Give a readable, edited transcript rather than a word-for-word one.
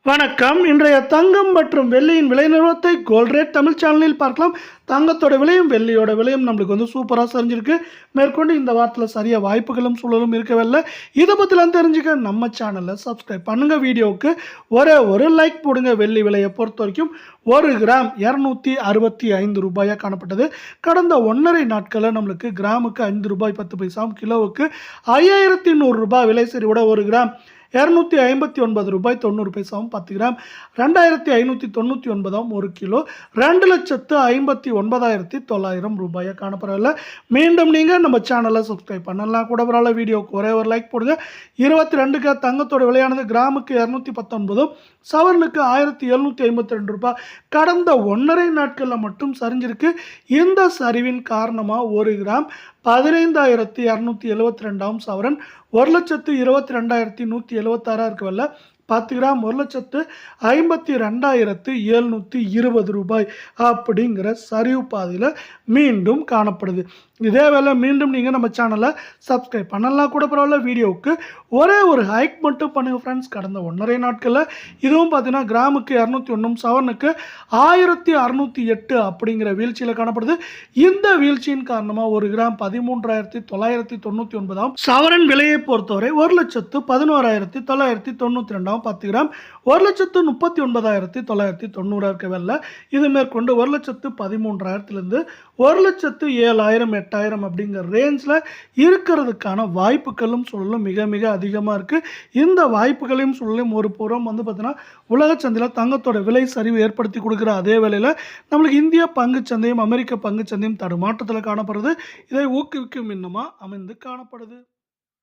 வணக்கம். இன்றைய தங்கம் மற்றும் வெள்ளியின் விலை நிறுவனத்தை கோல்ட் ரேட் தமிழ் சேனலில் பார்க்கலாம். தங்கத்தோட விலையும் வெள்ளியோட விலையும் நம்மளுக்கு சூப்பராக சரிஞ்சிருக்கு. மேற்கொண்டு இந்த வாரத்தில் சரியாக வாய்ப்புகளும் சூழலும் இருக்கவில்லை. இதை பற்றிலாம் தெரிஞ்சுக்க நம்ம சேனலில் சப்ஸ்கிரைப் பண்ணுங்கள். வீடியோவுக்கு ஒரு லைக் போடுங்க. வெள்ளி விலையை பொறுத்த வரைக்கும் 1 கிராம் 265 ரூபாயாக காணப்பட்டது. கடந்த 1.5 நாட்களில் நம்மளுக்கு கிராமுக்கு 5 ரூபாய் 10 பைசாவும், கிலோவுக்கு 5100 ரூபாய் விலை சரிவோட 1 கிராம் 259 ரூபாய் 90 பைசாவும், 10 கிராம் 2599 1 கிலோ 2,59,900 ரூபாயை காணப்படவில்லை. மீண்டும் நீங்கள் நம்ம சேனலை சப்ஸ்கிரைப் பண்ணலாம் கூட பரவாயில்ல. வீடியோவுக்கு ஒரு லைக் போடுங்க. 22 தங்கத்தோட விலையானது கிராமுக்கு 219, சவரனுக்கு 1752 ரூபாய் கடந்த 1.5 நாட்களில் மட்டும் சரிஞ்சிருக்கு. இந்த சரிவின் காரணமாக 1 கிராம் 15,272 சவரன் 1,22,176 இருக்கவில்லை. 10 கிராம் 1,52,720 ரூபாய் அப்படிங்கிற சரிவு பாதையில் மீண்டும் காணப்படுது. இதே வேலை மீண்டும் நீங்கள் நம்ம சேனலை சப்ஸ்கிரைப் பண்ணலாம் கூட பரவாயில்ல. வீடியோவுக்கு ஒரு ஹைக் மட்டும் பண்ணுங்கள் ஃப்ரெண்ட்ஸ். கடந்த 1.5 நாட்களில் இதுவும் பார்த்தீங்கன்னா கிராமுக்கு 201, சவரனுக்கு 1608 அப்படிங்கிற வீழ்ச்சியில் காணப்படுது. இந்த வீழ்ச்சியின் காரணமாக 1 கிராம் 13,999, சவரன் விலையை பொறுத்தவரை 1,11,992, 10 கிராம் 1,39,990 இருக்கவில்லை. இது மேற்கொண்டு 1,13,000 1,07,000 8,000 அப்படிங்கிற ரேஞ்சில் இருக்கிறதுக்கான வாய்ப்புகளும் சூழலும் மிக மிக அதிகமாக இருக்குது. இந்த வாய்ப்புகளையும் சூழலையும் ஒரு புறம் பார்த்தீங்கன்னா உலக சந்தையில் தங்கத்தோட விலை சரிவு ஏற்படுத்தி கொடுக்குற அதே வேளையில் நம்மளுக்கு இந்திய பங்குச்சந்தையும் அமெரிக்க பங்குச்சந்தையும் தடுமாற்றத்தில் காணப்படுது. இதை ஊக்குவிக்கும் இன்னமாக அமைந்து காணப்படுது.